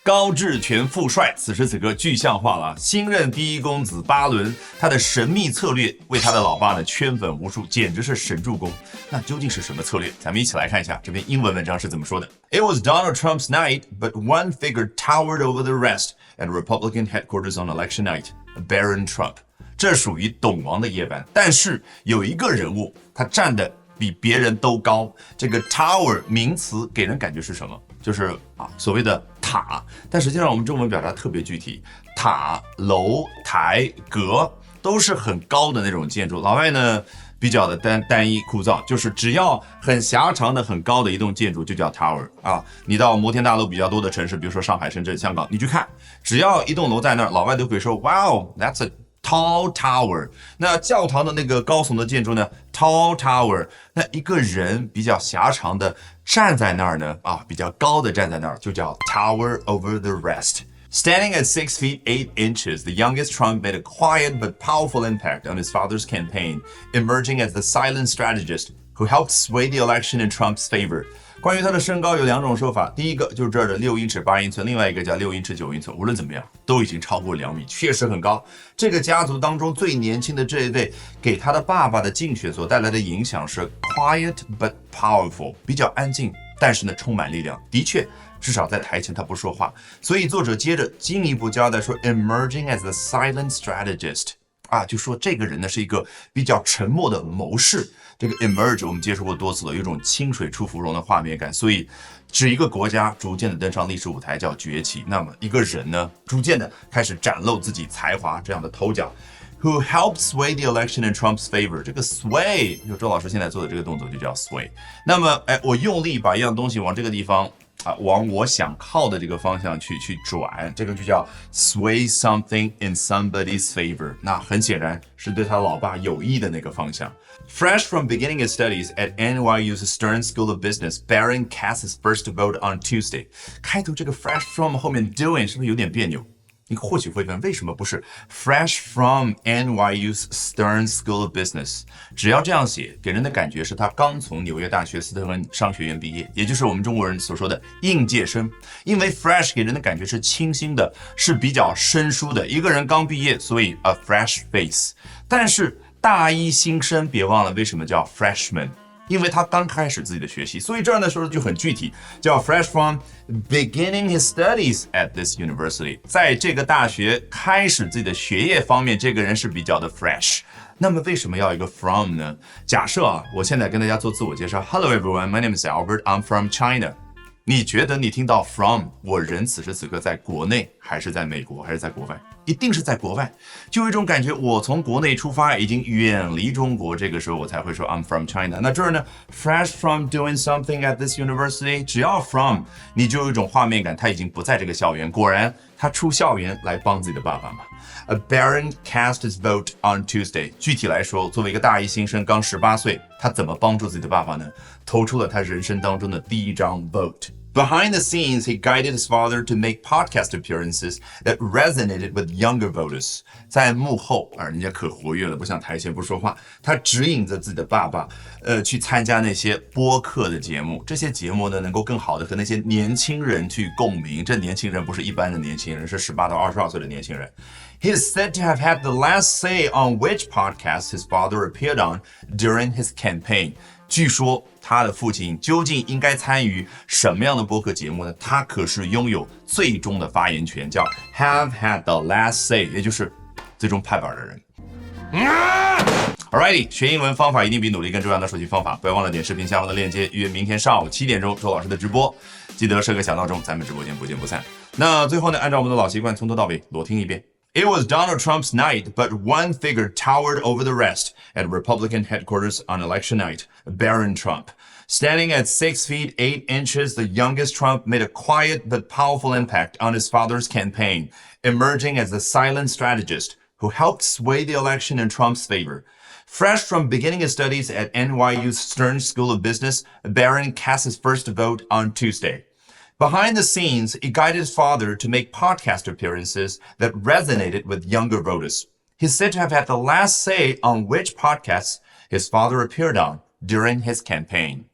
高智权富帅此时此刻具象化了，新任第一公子巴伦，他的神秘策略为他的老爸呢圈粉无数，简直是神助攻。那究竟是什么策略？咱们一起来看一下这篇英文文章是怎么说的。It was Donald Trump's night, but one figure towered over the rest at Republican headquarters on election night, Barron Trump. 这属于董王的夜班，但是有一个人物，他站的比别人都高。这个 tower 名词给人感觉是什么？就是所谓的塔，但实际上我们中文表达特别具体，塔、楼、台、阁都是很高的那种建筑。老外呢比较的单一枯燥，就是只要很狭长的很高的一栋建筑就叫 tower 啊。你到摩天大楼比较多的城市，比如说上海、深圳、香港，你去看，只要一栋楼在那儿，老外都会说 Wow, that's a tall tower。 那教堂的那个高耸的建筑呢 tall tower。 那一个人比较狭长的站在那儿呢比较高的站在那儿就叫 tower over the rest。 Standing at 6 feet 8 inches, the youngest Trump made a quiet but powerful impact on his father's campaign, emerging as the silent strategist who helped sway the election in Trump's favor。关于他的身高有两种说法，第一个就是这儿的6英尺8英寸，另外一个叫6英尺9英寸。无论怎么样，都已经超过2米，确实很高。这个家族当中最年轻的这一位，给他的爸爸的竞选所带来的影响是 quiet but powerful， 比较安静，但是呢充满力量。的确，至少在台前他不说话。所以作者接着进一步交代说 ，emerging as the silent strategist。就说这个人呢是一个比较沉默的谋士。这个 emerge 我们接触过多次了，有一种清水出芙蓉的画面感，所以指一个国家逐渐的登上历史舞台叫崛起。那么一个人呢，逐渐的开始展露自己才华这样的头角。Who helped sway the election in Trump's favor？ 这个 sway， 就周老师现在做的这个动作就叫 sway。那么，我用力把一样东西往这个地方往我想靠的这个方向去转，这个就叫 sway something in somebody's favor。 那很显然是对他老爸有益的那个方向。Fresh from beginning his studies at NYU's Stern School of Business, Barron cast his first vote on Tuesday。 开头这个 fresh from 后面 doing 是不是有点别扭？你或许会问，为什么不是 fresh from NYU's Stern School of Business？ 只要这样写，给人的感觉是他刚从纽约大学斯特恩商学院毕业，也就是我们中国人所说的应届生。因为 fresh 给人的感觉是清新的，是比较生疏的。一个人刚毕业，所以 a fresh face。 但是大一新生，别忘了为什么叫 freshman？因为他刚开始自己的学习，所以这儿呢说的就很具体，叫 fresh from beginning his studies at this university。 在这个大学开始自己的学业方面，这个人是比较的 fresh。 那么为什么要一个 from 呢？假设我现在跟大家做自我介绍 Hello everyone, my name is Albert, I'm from China。 你觉得你听到 from， 我人此时此刻在国内还是在美国还是在国外？一定是在国外，就有一种感觉，我从国内出发，已经远离中国，这个时候我才会说 I'm from China。 那这儿呢 fresh from doing something at this university， 只要 from 你就有一种画面感，他已经不在这个校园。果然他出校园来帮自己的爸爸嘛。Barron cast his vote on Tuesday。 具体来说，作为一个大一新生，刚18岁，他怎么帮助自己的爸爸呢？投出了他人生当中的第一张 vote。Behind the scenes, he guided his father to make podcast appearances that resonated with younger voters。 在幕后人家可活跃了，不像台前不说话，他指引着自己的爸爸去参加那些播客的节目。这些节目呢，能够更好的和那些年轻人去共鸣。这年轻人不是一般的年轻人，是18到22岁的年轻人。He is said to have had the last say on which podcast his father appeared on during his campaign。 据说他的父亲究竟应该参与什么样的播客节目呢？他可是拥有最终的发言权，叫 have had the last say， 也就是最终拍板的人。Alrighty， 学英文方法一定比努力更重要的手机方法，不要忘了点视频下方的链接，约明天上午7点钟周老师的直播，记得设个小闹钟，咱们直播间不见不散。那最后呢，按照我们的老习惯，从头到尾裸听一遍。It was Donald Trump's night, but one figure towered over the rest at Republican headquarters on election night, Barron Trump. Standing at 6 feet 8 inches, the youngest Trump made a quiet but powerful impact on his father's campaign, emerging as the silent strategist who helped sway the election in Trump's favor. Fresh from beginning his studies at NYU's Stern School of Business, Barron cast his first vote on Tuesday. Behind the scenes, he guided his father to make podcast appearances that resonated with younger voters. He's said to have had the last say on which podcasts his father appeared on during his campaign.